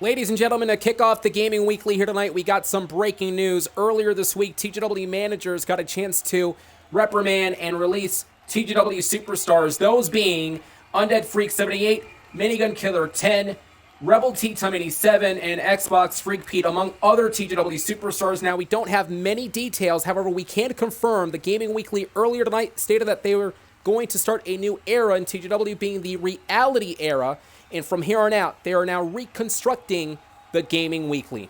Ladies and gentlemen, to kick off the Gaming Weekly here tonight, we got some breaking news. Earlier this week, TGW managers got a chance to reprimand and release TGW superstars, those being Undead Freak 78, Minigun Killer 10, Rebel T-Time 87, and Xbox Freak Pete, among other TGW superstars. Now, we don't have many details. However, we can confirm the Gaming Weekly earlier tonight stated that they were going to start a new era in TGW, being the reality era. And from here on out, they are now reconstructing the Gaming Weekly.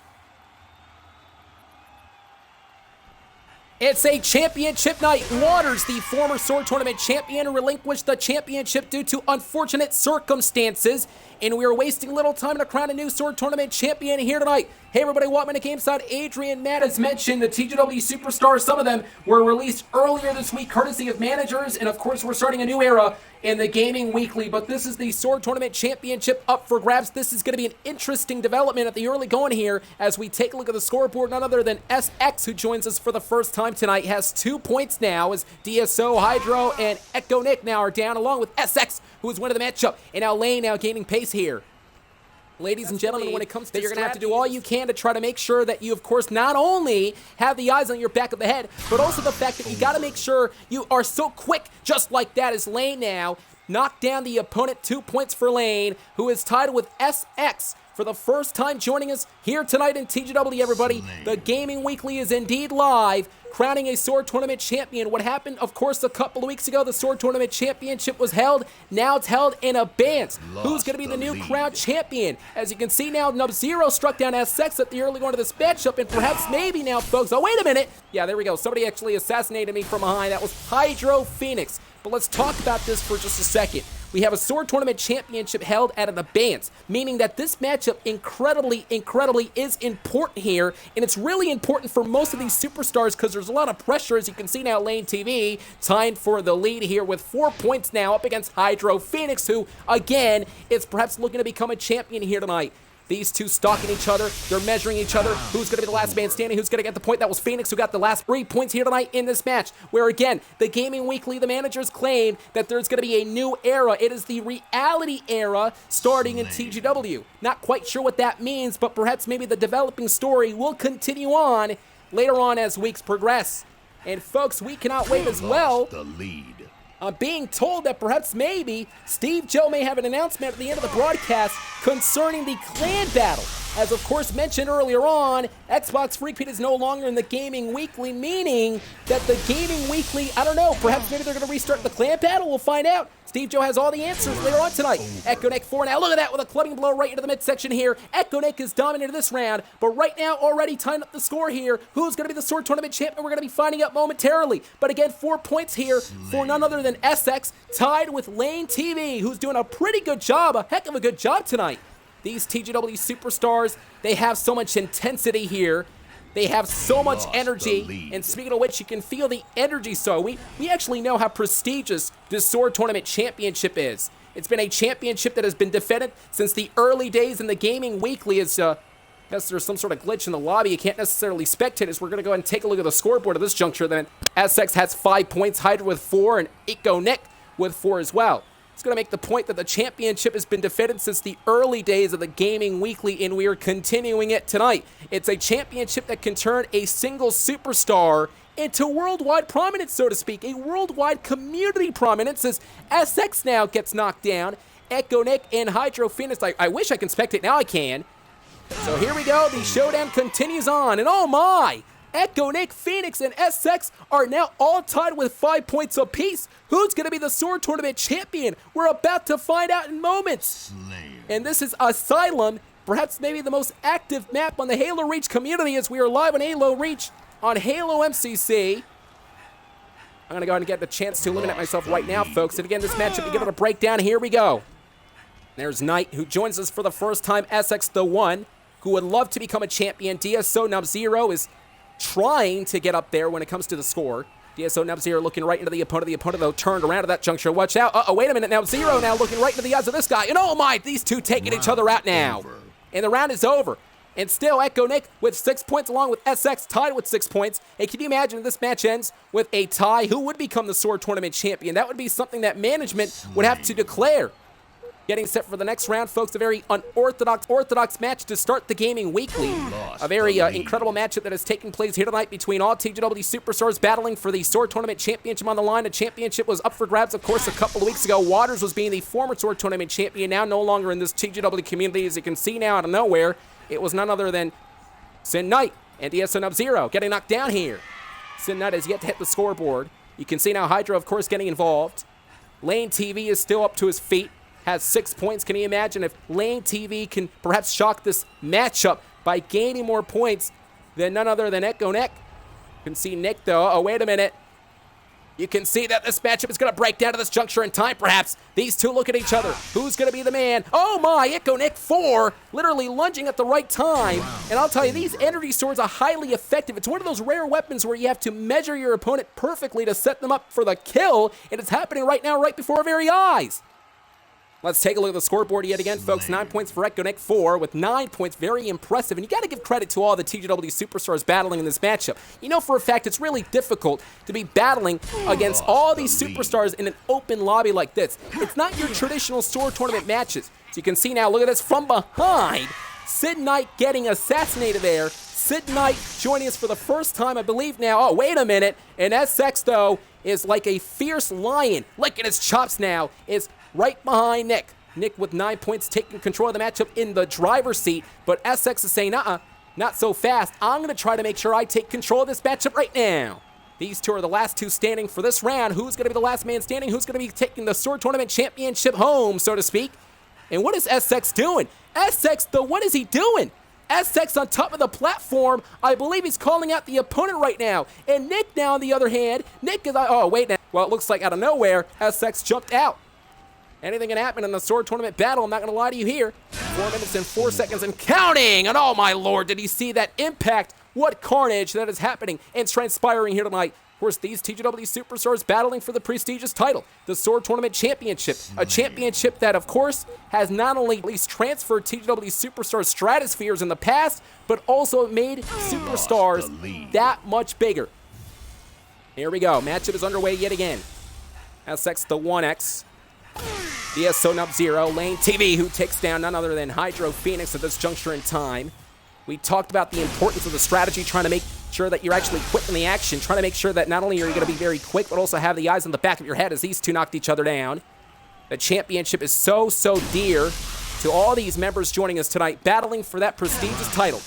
It's a championship night. Waters, the former Sword Tournament champion, relinquished the championship due to unfortunate circumstances. And we are wasting little time to crown a new Sword Tournament champion here tonight. Hey everybody, welcome to GameSide. Adrian, Matt has mentioned the TGW superstars. Some of them were released earlier this week, courtesy of managers. And of course, we're starting a new era in the Gaming Weekly. But this is the Sword Tournament Championship up for grabs. This is going to be an interesting development at the early going here as we take a look at the scoreboard. None other than SX, who joins us for the first time tonight, has 2 points now as DSO, Hydro, and Echo Nick now are down, along with SX, who is winning the matchup. And now Lane now gaining pace here. Ladies and gentlemen, when it comes to, you're going to have to do all you can to try to make sure that you, of course, not only have the eyes on your back of the head, but also the fact that you got to make sure you are so quick, just like that, as Lane now knocked down the opponent. 2 points for Lane, who is tied with SX for the first time joining us here tonight in TGW, everybody. The Gaming Weekly is indeed live, crowning a Sword Tournament champion. What happened, of course, a couple of weeks ago, the Sword Tournament Championship was held. Now it's held in abeyance. Who's going to be the new crowned champion? As you can see now, Nub-Zero struck down SX at the early going of this matchup, and perhaps maybe now, folks, oh, wait a minute. Yeah, there we go. Somebody actually assassinated me from behind. That was Hydro Phoenix. But let's talk about this for just a second. We have a Sword Tournament Championship held at an abeyance, meaning that this matchup incredibly is important here, and it's really important for most of these superstars because there's a lot of pressure. As you can see now, Lane TV tying for the lead here with 4 points now up against Hydro Phoenix, who, again, is perhaps looking to become a champion here tonight. These two stalking each other. They're measuring each other. Who's going to be the last man standing? Who's going to get the point? That was Phoenix, who got the last 3 points here tonight in this match, where, again, the Gaming Weekly, the managers claim that there's going to be a new era. It is the reality era starting in TGW. Not quite sure what that means, but perhaps maybe the developing story will continue on later on as weeks progress. And, folks, we cannot wait as well. I'm being told that perhaps maybe Steve Joe may have an announcement at the end of the broadcast concerning the clan battle. As of course mentioned earlier on, Xbox Freak Pete is no longer in the Gaming Weekly, meaning that the Gaming Weekly, I don't know, perhaps maybe they're going to restart the clan battle. We'll find out. Steve Joe has all the answers later on tonight. Echo Nick 4 now. Look at that with a clubbing blow right into the midsection here. Echo Nick is dominated this round, but right now already tying up the score here. Who's going to be the Sword Tournament champion? We're going to be finding out momentarily. But again, 4 points here for none other than SX, tied with Lane TV, who's doing a pretty good job, a heck of a good job tonight. These TGW superstars, they have so much intensity here. They have so much energy, and speaking of which, you can feel the energy. So we actually know how prestigious this Sword Tournament Championship is. It's been a championship that has been defended since the early days in the Gaming Weekly. As unless there's some sort of glitch in the lobby, you can't necessarily spectate us. We're going to go ahead and take a look at the scoreboard at this juncture. Then SX has 5 points, Hydra with 4, and Echo Nick with 4 as well. It's going to make the point that the championship has been defended since the early days of the Gaming Weekly, and we are continuing it tonight. It's a championship that can turn a single superstar into worldwide prominence, so to speak, a worldwide community prominence, as SX now gets knocked down. Echo Nick and Hydro Phoenix, I wish I can spectate, now I can. So here we go, the showdown continues on, and oh my! Echo Nick, Phoenix, and SX are now all tied with 5 points apiece. Who's going to be the Sword Tournament champion? We're about to find out in moments. And this is Asylum, perhaps maybe the most active map on the Halo Reach community, as we are live on Halo Reach on Halo MCC. I'm going to go ahead and get the chance to eliminate myself right now, folks. And again, this matchup, we give it a breakdown. Here we go. There's Knight, who joins us for the first time. SX the One, who would love to become a champion. DSO Nub-Zero is trying to get up there when it comes to the score. DSO Nub-Zero looking right into the opponent. The opponent, though, turned around at that juncture. Watch out. Uh-oh, wait a minute. Now, Zero now looking right into the eyes of this guy. And oh my, these two taking each other out now. And the round is over. And still, Echo Nick with 6 points, along with SX tied with 6 points. And can you imagine if this match ends with a tie? Who would become the Sword Tournament champion? That would be something that management would have to declare. Getting set for the next round, folks. A very orthodox match to start the gaming weekly. A very incredible matchup that has taken place here tonight between all TGW superstars battling for the Sword Tournament Championship on the line. The championship was up for grabs, of course, a couple of weeks ago. Waters was being the former Sword Tournament champion, now no longer in this TGW community. As you can see now out of nowhere, it was none other than Sin Knight and DSO Sub-Zero getting knocked down here. Sin Knight has yet to hit the scoreboard. You can see now Hydra, of course, getting involved. Lane TV is still up to his feet. Has 6 points. Can you imagine if Lane TV can perhaps shock this matchup by gaining more points than none other than Echo Nick? You can see Nick, though. Oh, wait a minute. You can see that this matchup is going to break down to this juncture in time, perhaps. These two look at each other. Who's going to be the man? Oh, my. Echo Nick 4, literally lunging at the right time. And I'll tell you, these energy swords are highly effective. It's one of those rare weapons where you have to measure your opponent perfectly to set them up for the kill. And it's happening right now, right before our very eyes. Let's take a look at the scoreboard yet again, folks. 9 points for Echo Nick 4 with 9 points. Very impressive. And you got to give credit to all the TGW superstars battling in this matchup. You know for a fact it's really difficult to be battling against all these superstars in an open lobby like this. It's not your traditional Sword Tournament matches. So you can see now, look at this from behind. Sid Knight getting assassinated there. Sid Knight joining us for the first time, I believe now. Oh, wait a minute. And SX, though, is like a fierce lion. Licking his chops now. Is right behind Nick. Nick with 9 points taking control of the matchup in the driver's seat. But SX is saying, not so fast. I'm going to try to make sure I take control of this matchup right now. These two are the last two standing for this round. Who's going to be the last man standing? Who's going to be taking the Sword Tournament Championship home, so to speak? And what is SX doing? SX, though, what is he doing? SX on top of the platform. I believe he's calling out the opponent right now. And Nick now, on the other hand, Nick is, oh, wait now. Well, it looks like out of nowhere, SX jumped out. Anything can happen in the Sword Tournament battle. I'm not going to lie to you here. 4 minutes and 4 seconds and counting. And oh, my Lord, did he see that impact? What carnage that is happening and transpiring here tonight. Of course, these TGW superstars battling for the prestigious title, the Sword Tournament Championship. A championship that, of course, has not only at least transferred TGW superstars stratospheres in the past, but also made superstars that much bigger. Here we go. Matchup is underway yet again. SX the 1X. DSO Sub-Zero, Lane TV, who takes down none other than Hydro Phoenix at this juncture in time. We talked about the importance of the strategy, trying to make sure that you're actually quick in the action, trying to make sure that not only are you going to be very quick, but also have the eyes on the back of your head as these two knocked each other down. The championship is so dear to all these members joining us tonight, battling for that prestigious title.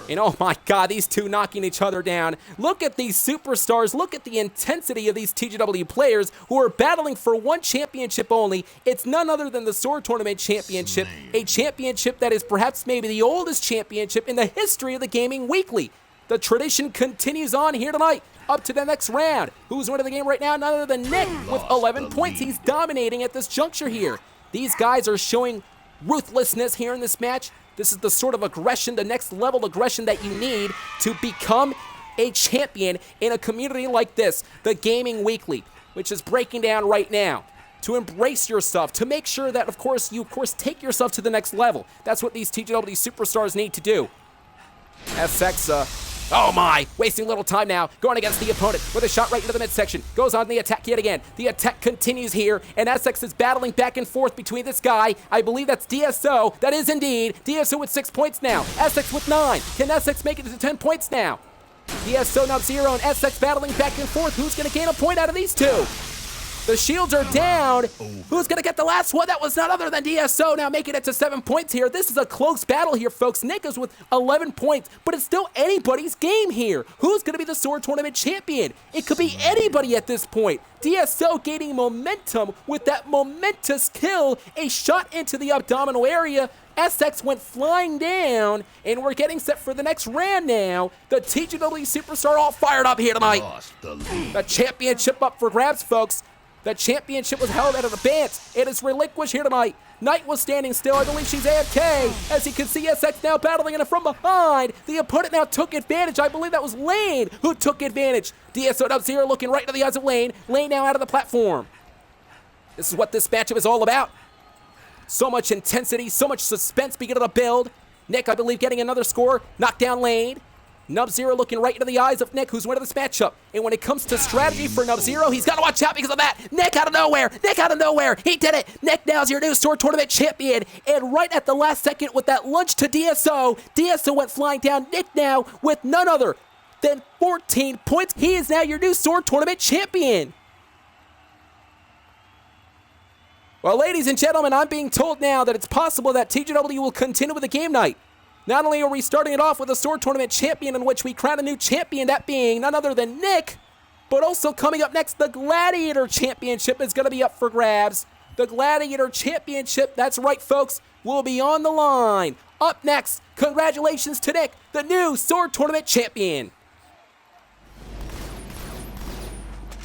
And oh my God, these two knocking each other down. Look at these superstars. Look at the intensity of these TGW players who are battling for one championship only. It's none other than the Sword Tournament Championship, a championship that is perhaps maybe the oldest championship in the history of the Gaming Weekly. The tradition continues on here tonight. Up to the next round. Who's winning the game right now? None other than Nick with 11 points. He's dominating at this juncture here. These guys are showing ruthlessness here in this match. This is the sort of aggression, the next level aggression that you need to become a champion in a community like this, the Gaming Weekly, which is breaking down right now. To embrace yourself, to make sure that, of course, you take yourself to the next level. That's what these TGW superstars need to do. SX, oh my, wasting little time now, going against the opponent with a shot right into the midsection. Goes on the attack yet again. The attack continues here, and SX is battling back and forth between this guy. I believe that's DSO. That is indeed DSO with 6 points now. SX with 9. Can SX make it to 10 points now? DSO Sub-Zero and SX battling back and forth. Who's going to gain a point out of these two? The shields are down. Who's going to get the last one? That was none other than DSO, now making it to 7 points here. This is a close battle here, folks. Nick is with 11 points, but it's still anybody's game here. Who's going to be the Sword Tournament champion? It could be anybody at this point. DSO gaining momentum with that momentous kill, a shot into the abdominal area. SX went flying down, and we're getting set for the next round now. The TGW superstar all fired up here tonight. The championship up for grabs, folks. The championship was held out of abeyance. It is relinquished here tonight. Knight was standing still. I believe she's AFK. As you can see, SX now battling in it from behind. The opponent now took advantage. I believe that was Lane who took advantage. DSO Sub-Zero looking right into the eyes of Lane. Lane now out of the platform. This is what this matchup is all about. So much intensity, so much suspense beginning to build. Nick, I believe, getting another score. Knocked down Lane. Nub-Zero looking right into the eyes of Nick, who's winning this matchup. And when it comes to strategy for Nub-Zero, he's got to watch out because of that. Nick out of nowhere. He did it. Nick now's your new Sword Tournament champion. And right at the last second with that lunge to DSO, DSO went flying down. Nick now with none other than 14 points. He is now your new Sword Tournament champion. Well, ladies and gentlemen, I'm being told now that it's possible that TGW will continue with the game night. Not only are we starting it off with a Sword Tournament champion in which we crown a new champion, that being none other than Nick, but also coming up next, the Gladiator Championship is going to be up for grabs. The Gladiator Championship, that's right, folks, will be on the line. Up next, congratulations to Nick, the new Sword Tournament champion.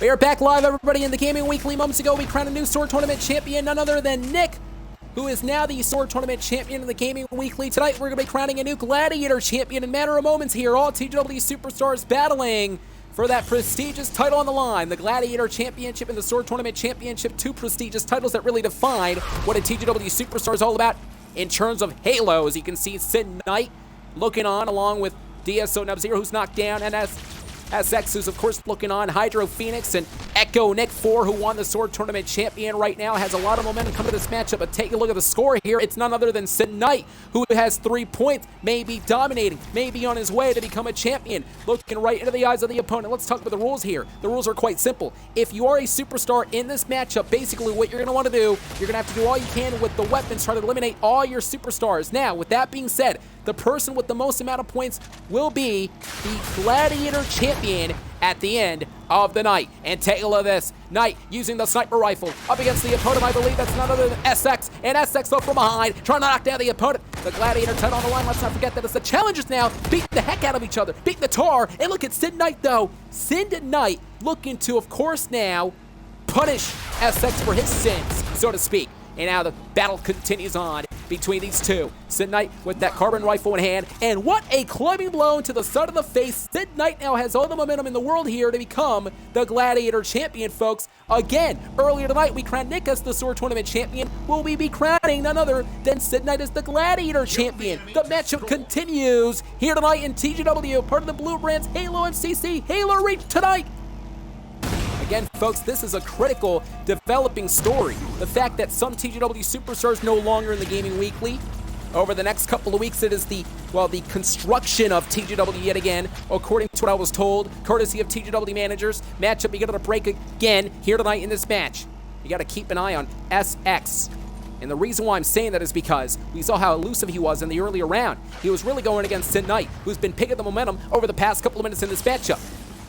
We are back live, everybody, in the Gaming Weekly. Moments ago, we crowned a new Sword Tournament champion, none other than Nick, who is now the Sword Tournament champion in the Gaming Weekly. Tonight, we're going to be crowning a new Gladiator champion in a matter of moments here. All TGW superstars battling for that prestigious title on the line. The Gladiator Championship and the Sword Tournament Championship, two prestigious titles that really define what a TGW superstar is all about in terms of Halo. As you can see, Sid Knight looking on along with DSO Nub-Zero, who's knocked down, and SX, who's of course looking on, Hydro Phoenix, and Echo Nick 4, who won the Sword Tournament champion right now, has a lot of momentum coming to this matchup. But take a look at the score here. It's none other than Sid Knight, who has 3 points, maybe dominating, maybe on his way to become a champion, looking right into the eyes of the opponent. Let's talk about the rules here. The rules are quite simple. If you are a superstar in this matchup, basically what you're going to want to do, you're going to have to do all you can with the weapons, try to eliminate all your superstars. Now, with that being said, the person with the most amount of points will be the Gladiator champion at the end of the night. And take a look at this. Knight using the sniper rifle up against the opponent. I believe that's none other than SX. And SX though from behind, trying to knock down the opponent. The Gladiator title on the line. Let's not forget that it's the challengers now beating the heck out of each other, beating the tar. And look at Sid Knight though. Sid Knight looking to, of course, now punish SX for his sins, so to speak. And now the battle continues on between these two. Sid Knight with that carbon rifle in hand. And what a clubbing blow to the side of the face. Sid Knight now has all the momentum in the world here to become the Gladiator champion, folks. Again, earlier tonight, we crowned Nick as the Sword Tournament champion. Will we be crowning none other than Sid Knight as the Gladiator champion? The matchup continues here tonight in TGW, part of the Blue Brand's Halo MCC Halo Reach tonight. Again, folks, this is a critical developing story. The fact that some TGW superstars no longer in the Gaming Weekly. Over the next couple of weeks, it is the construction of TGW yet again, according to what I was told, courtesy of TGW managers. Matchup, you got to break again here tonight in this match. You got to keep an eye on SX. And the reason why I'm saying that is because we saw how elusive he was in the earlier round. He was really going against Sid Knight, who's been picking the momentum over the past couple of minutes in this matchup.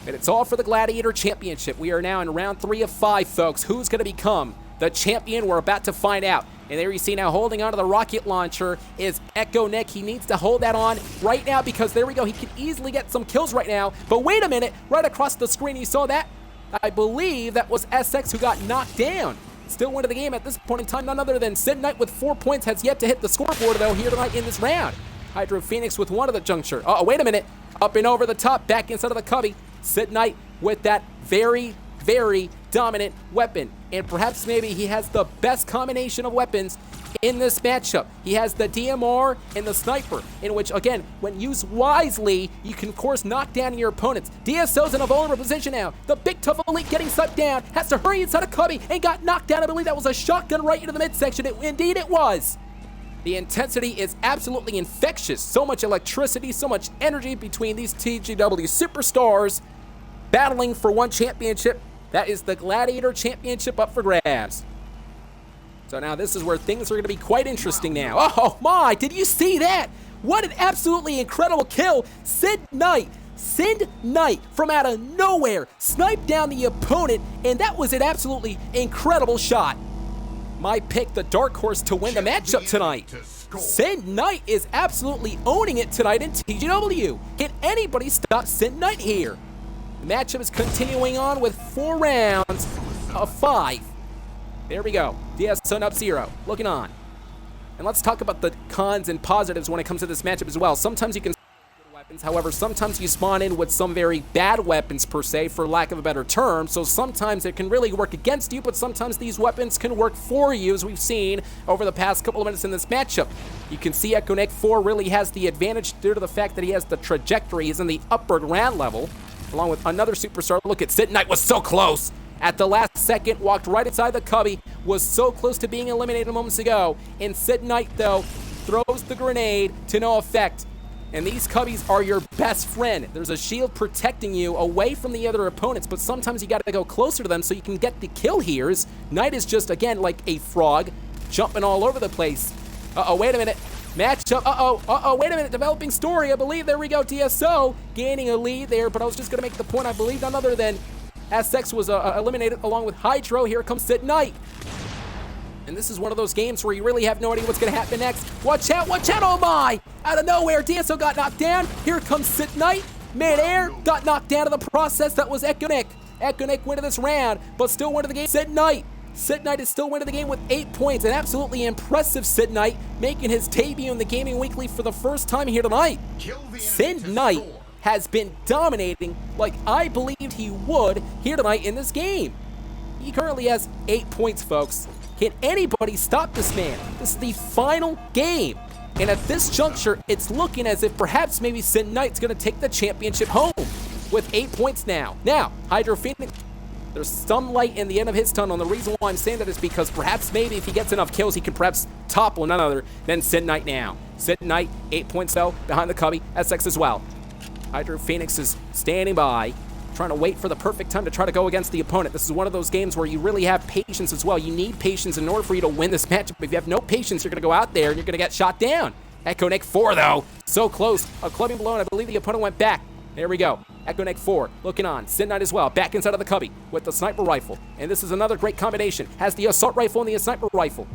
And it's all for the Gladiator Championship. We are now in round 3 of 5, folks. Who's going to become the champion? We're about to find out. And there you see now holding onto the rocket launcher is Echo Nick. He needs to hold that on right now because there we go. He can easily get some kills right now. But wait a minute. Right across the screen, you saw that? I believe that was SX who got knocked down. Still winning the game at this point in time. None other than Sid Knight with 4 points has yet to hit the scoreboard, though, here tonight in this round. Hydro Phoenix with 1 at the juncture. Oh, wait a minute. Up and over the top, back inside of the cubby. Sid Knight with that very, very dominant weapon. And perhaps maybe he has the best combination of weapons in this matchup. He has the DMR and the sniper, in which, again, when used wisely, you can, of course, knock down your opponents. DSO's in a vulnerable position now. The big tough elite getting sucked down, has to hurry inside a cubby and got knocked down. I believe that was a shotgun right into the midsection. Indeed it was. The intensity is absolutely infectious. So much electricity, so much energy between these TGW superstars battling for one championship. That is the Gladiator Championship up for grabs. So now this is where things are going to be quite interesting now. Oh my, did you see that? What an absolutely incredible kill. Sid Knight from out of nowhere sniped down the opponent, and that was an absolutely incredible shot. My pick, the dark horse to win the matchup tonight. Sid Knight is absolutely owning it tonight in TGW. Can anybody stop Sid Knight here? The matchup is continuing on with 4 rounds of 5. There we go. DSO Nub-Zero looking on. And let's talk about the cons and positives when it comes to this matchup as well. Sometimes you can weapons, however, sometimes you spawn in with some very bad weapons per se, for lack of a better term. So sometimes it can really work against you, but sometimes these weapons can work for you, as we've seen over the past couple of minutes in this matchup. You can see Echo Nick 4 really has the advantage due to the fact that he has the trajectory. He's in the upper ground level, along with another superstar. Look at Sid Knight was so close. At the last second, walked right inside the cubby, was so close to being eliminated moments ago. And Sid Knight, though, throws the grenade to no effect. And these cubbies are your best friend. There's a shield protecting you away from the other opponents, but sometimes you gotta go closer to them so you can get the kill here. Knight is just, again, like a frog, jumping all over the place. Uh-oh, wait a minute. Matchup, wait a minute. Developing story, I believe. There we go, TSO gaining a lead there, but I was just gonna make the point, I believe none other than SX was eliminated along with Hydro. Here comes Sid Knight. And this is one of those games where you really have no idea what's going to happen next. Watch out, oh my! Out of nowhere, DSO got knocked down. Here comes Sid Knight. Mid-air, got knocked down in the process. That was Echo Nick. Echo Nick winning this round, but still winning the game. Sid Knight. Sid Knight is still winning the game with 8 points. An absolutely impressive Sid Knight, making his debut in the Gaming Weekly for the first time here tonight. Sid Knight has been dominating like I believed he would here tonight in this game. He currently has 8 points, folks. Can anybody stop this man? This is the final game. And at this juncture, it's looking as if perhaps maybe Sid Knight's going to take the championship home with 8 points now. Now, Hydro Phoenix, there's some light in the end of his tunnel. And the reason why I'm saying that is because perhaps maybe if he gets enough kills, he can perhaps topple none other than Sid Knight now. Sid Knight, 8 points though, behind the cubby, SX as well. Hydro Phoenix is standing by, trying to wait for the perfect time to try to go against the opponent. This is one of those games where you really have patience as well. You need patience in order for you to win this matchup. If you have no patience, you're going to go out there and you're going to get shot down. Echo Nick 4, though. So close. A clubbing blow, and I believe the opponent went back. There we go. Echo Nick 4 looking on. Sid Knight as well. Back inside of the cubby with the sniper rifle. And this is another great combination. Has the assault rifle and the sniper rifle.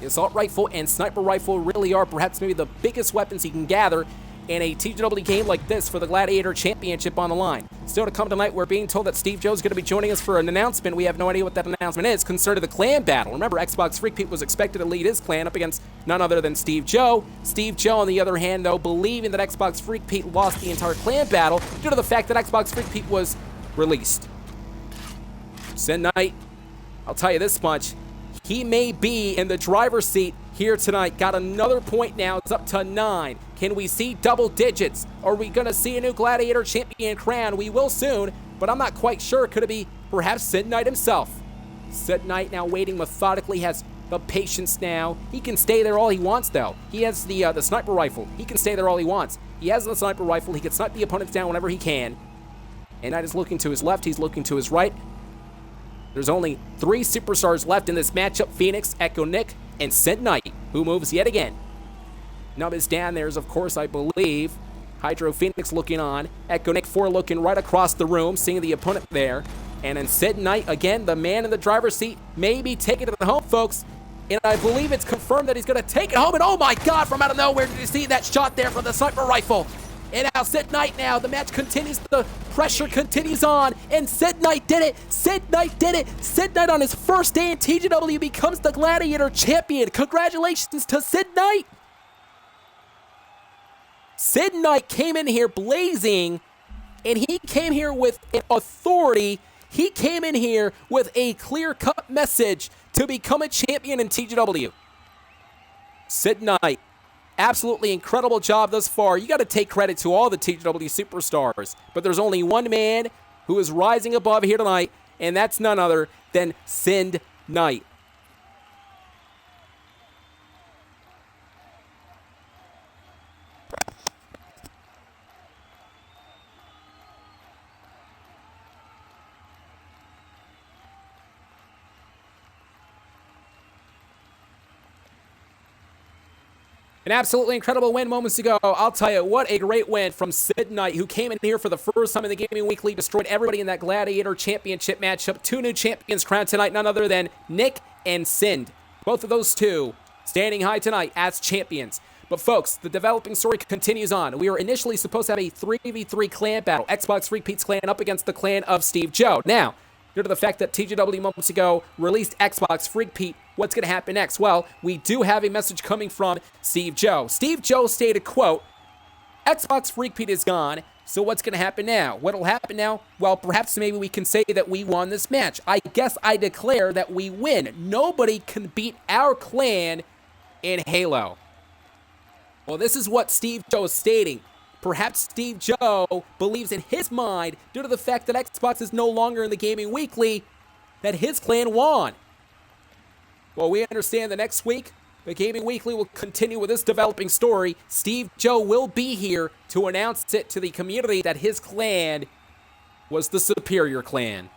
The assault rifle and sniper rifle really are perhaps maybe the biggest weapons you can gather in a TGW game like this for the Gladiator Championship on the line. Still to come tonight, we're being told that Steve Joe's going to be joining us for an announcement. We have no idea what that announcement is concerning the clan battle. Remember, Xbox Freak Pete was expected to lead his clan up against none other than Steve Joe. Steve Joe, on the other hand, though, believing that Xbox Freak Pete lost the entire clan battle due to the fact that Xbox Freak Pete was released. Sid Knight, I'll tell you this much, he may be in the driver's seat here tonight. Got another point now. It's up to 9. Can we see double digits? Are we going to see a new Gladiator champion crown? We will soon, but I'm not quite sure. Could it be perhaps Sid Knight himself? Sid Knight now waiting methodically, has the patience now. He can stay there all he wants, though. He has the sniper rifle. He can stay there all he wants. He has the sniper rifle. He can snipe the opponents down whenever he can. And Knight is looking to his left. He's looking to his right. There's only 3 superstars left in this matchup. Phoenix, Echo Nick, and Sid Knight, who moves yet again. Nub is down. There's, of course, I believe, Hydro Phoenix looking on. Echo Nick 4 looking right across the room, seeing the opponent there. And then Sid Knight, again, the man in the driver's seat, may be taking it home, folks. And I believe it's confirmed that he's going to take it home. And oh my God, from out of nowhere, did you see that shot there from the sniper rifle? And now Sid Knight now, the match continues, the pressure continues on, and Sid Knight did it! Sid Knight did it! Sid Knight on his first day in TGW becomes the Gladiator champion! Congratulations to Sid Knight! Sid Knight came in here blazing, and he came here with authority. He came in here with a clear-cut message to become a champion in TGW. Sid Knight. Absolutely incredible job thus far. You got to take credit to all the TGW superstars. But there's only one man who is rising above here tonight, and that's none other than Sid Knight. An absolutely incredible win moments ago. I'll tell you, what a great win from Sid Knight, who came in here for the first time in the Gaming Weekly, destroyed everybody in that Gladiator Championship matchup. 2 new champions crowned tonight, none other than Nick and Sind. Both of those two standing high tonight as champions. But folks, the developing story continues on. We were initially supposed to have a 3v3 clan battle. Xbox Freak Pete's clan up against the clan of Steve Joe. Now, due to the fact that TGW moments ago released Xbox Freak Pete, what's going to happen next? Well, we do have a message coming from Steve Joe. Steve Joe stated, quote, Xbox Freak Pete is gone, so what's going to happen now? What'll happen now? Well, perhaps maybe we can say that we won this match. I guess I declare that we win. Nobody can beat our clan in Halo. Well, this is what Steve Joe is stating. Perhaps Steve Joe believes in his mind, due to the fact that Xbox is no longer in the Gaming Weekly, that his clan won. Well, we understand that next week, the Gaming Weekly will continue with this developing story. Steve Joe will be here to announce it to the community that his clan was the superior clan.